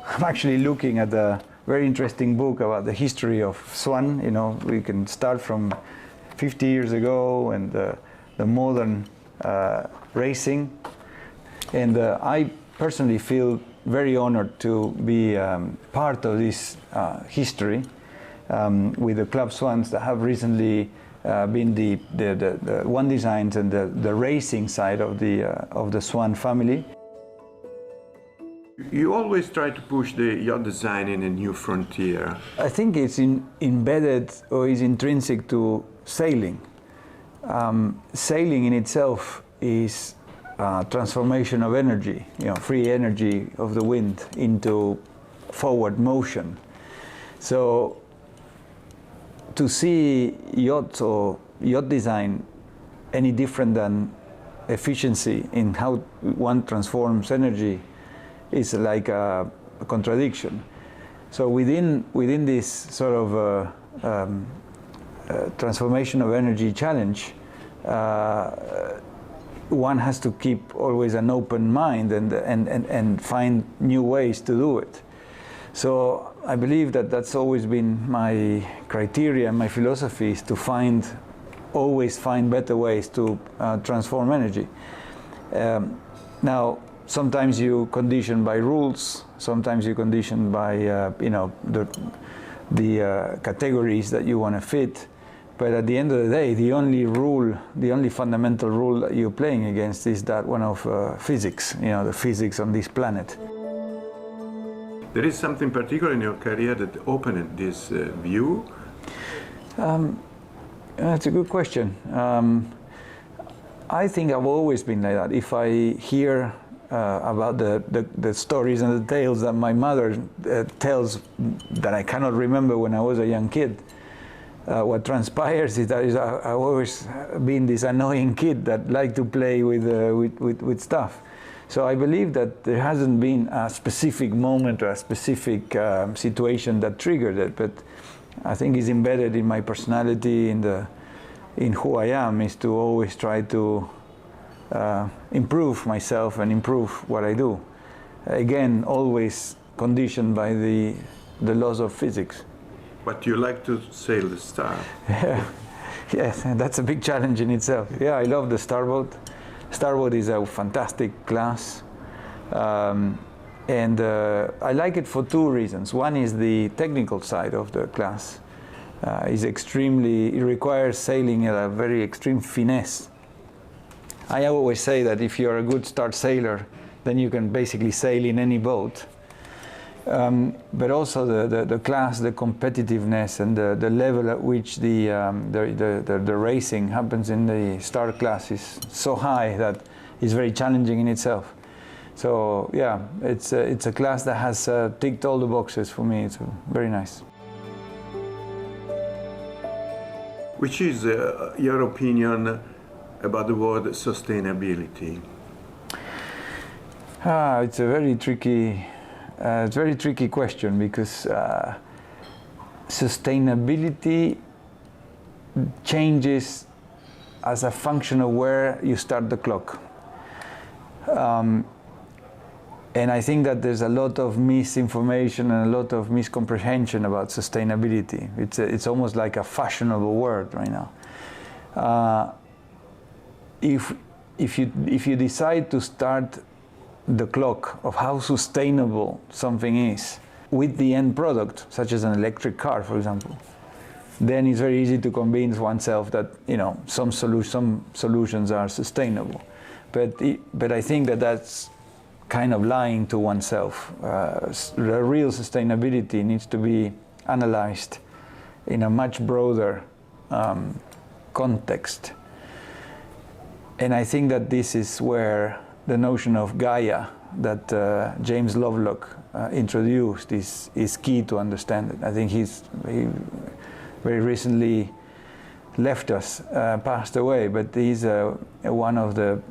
I'm actually looking at a very interesting book about the history of Swan. You know, we can start from 50 years ago and the modern racing. And I personally feel very honored to be part of this history with the Club Swans that have recently been the One Designs and the racing side of the Swan family. You always try to push the yacht design in a new frontier. I think it's embedded or is intrinsic to sailing. Sailing in itself is transformation of energy, you know, free energy of the wind into forward motion. So to see yachts or yacht design any different than efficiency in how one transforms energy is like a contradiction. So within this sort of transformation of energy challenge, one has to keep always an open mind and find new ways to do it. So I believe that that's always been my criteria, my philosophy is to always find better ways to transform energy. Now, sometimes you condition by rules, sometimes you condition by you know, the categories that you want to fit. But at the end of the day, the only fundamental rule that you're playing against is that one of physics, you know, the physics on this planet. There is something particular in your career that opened this view? That's a good question. I think I've always been like that. If I hear about the stories and the tales that my mother tells that I cannot remember when I was a young kid, what transpires is that I've always been this annoying kid that liked to play with stuff. So I believe that there hasn't been a specific moment or a specific situation that triggered it, but I think it's embedded in my personality, in who I am, is to always try to improve myself and improve what I do. Again, always conditioned by the laws of physics. But you like to sail the Star. Yeah. Yes, and that's a big challenge in itself. Yeah, I love the Starboat. Starboat is a fantastic class. And I like it for two reasons. One is the technical side of the class. It requires sailing at a very extreme finesse. I always say that if you're a good start sailor, then you can basically sail in any boat. But also the class, the competitiveness, and the level at which the racing happens in the Star class is so high that it's very challenging in itself. So yeah, it's a class that has ticked all the boxes for me. It's very nice. Which is your opinion about the word sustainability? It's a very tricky question, because sustainability changes as a function of where you start the clock. And I think that there's a lot of misinformation and a lot of miscomprehension about sustainability. It's almost like a fashionable word right now. If you decide to start the clock of how sustainable something is with the end product, such as an electric car, for example, then it's very easy to convince oneself that, you know, some solutions are sustainable. But I think that that's kind of lying to oneself. The real sustainability needs to be analyzed in a much broader context. And I think that this is where the notion of Gaia that James Lovelock introduced is key to understand it. I think he very recently left us, passed away, but he's one of the,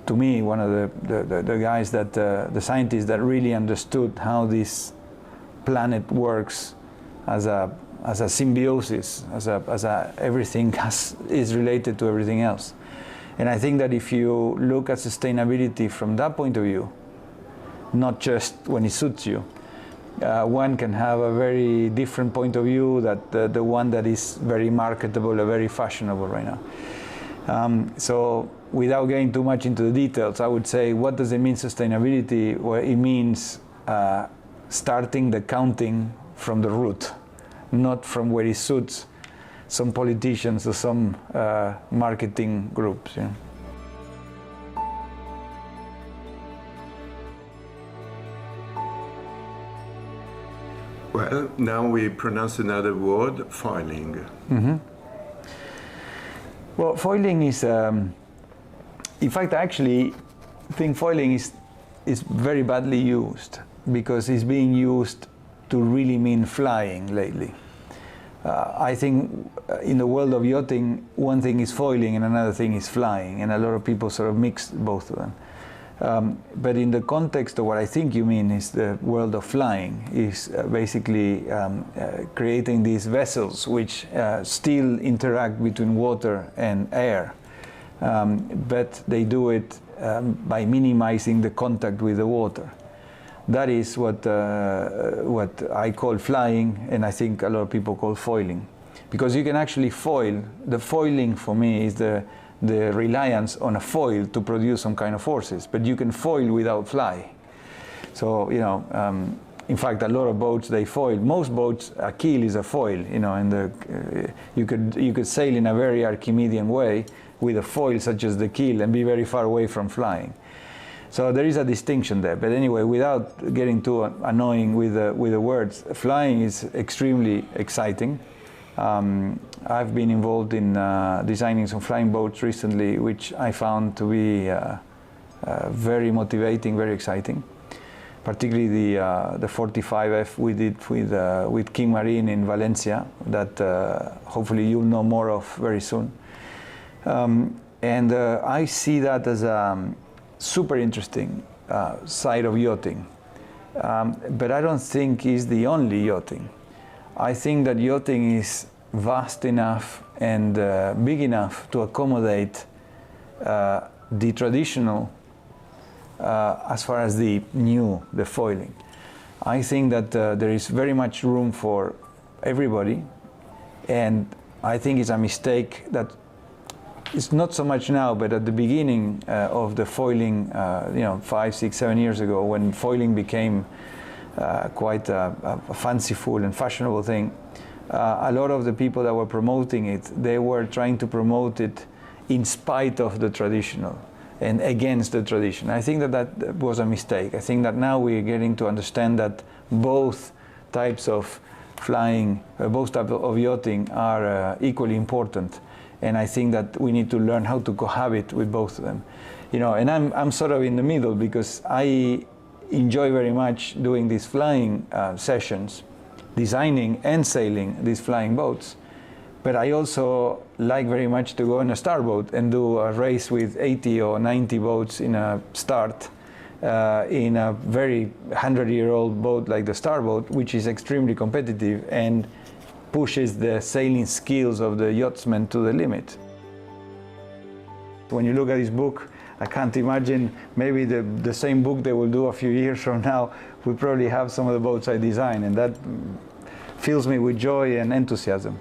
to me, one of the guys that, the scientists that really understood how this planet works as a symbiosis, as everything is related to everything else. And I think that if you look at sustainability from that point of view, not just when it suits you. One can have a very different point of view that the one that is very marketable or very fashionable right now. So without getting too much into the details, I would say, what does it mean sustainability? Well, it means starting the counting from the root, not from where it suits some politicians or some marketing groups. You know. Well, now we pronounce another word, foiling. Mm-hmm. Well, foiling is, in fact, I actually think foiling is very badly used, because it's being used to really mean flying lately. I think in the world of yachting, one thing is foiling and another thing is flying, and a lot of people sort of mix both of them. But in the context of what I think you mean is the world of flying, is basically creating these vessels which still interact between water and air, but they do it by minimizing the contact with the water. That is what I call flying, and I think a lot of people call foiling. Because you can actually foil. The foiling for me is the reliance on a foil to produce some kind of forces, but you can foil without fly. So, you know, in fact, a lot of boats, they foil. Most boats, a keel is a foil, you know, and you could sail in a very Archimedean way with a foil such as the keel and be very far away from flying. So there is a distinction there. But anyway, without getting too annoying with the words, flying is extremely exciting. I've been involved in designing some flying boats recently, which I found to be very motivating, very exciting. Particularly the 45F we did with King Marine in Valencia, that hopefully you'll know more of very soon. And I see that as a super interesting side of yachting. But I don't think it's the only yachting. I think that yachting is vast enough and big enough to accommodate the traditional as far as the new, the foiling. I think that there is very much room for everybody, and I think it's a mistake that it's not so much now, but at the beginning of the foiling, 5, 6, 7 years ago, when foiling became quite a fanciful and fashionable thing, a lot of the people that were promoting it, they were trying to promote it in spite of the traditional and against the tradition. I think that was a mistake. I think that now we're getting to understand that both types of flying, both types of yachting are equally important. And I think that we need to learn how to cohabit with both of them. You know, and I'm sort of in the middle, because I enjoy very much doing these flying sessions, designing and sailing these flying boats. But I also like very much to go in a starboat and do a race with 80 or 90 boats in a start in a very 100-year-old boat like the starboat, which is extremely competitive and pushes the sailing skills of the yachtsmen to the limit. When you look at this book, I can't imagine maybe the same book they will do a few years from now will probably have some of the boats I design, and that fills me with joy and enthusiasm.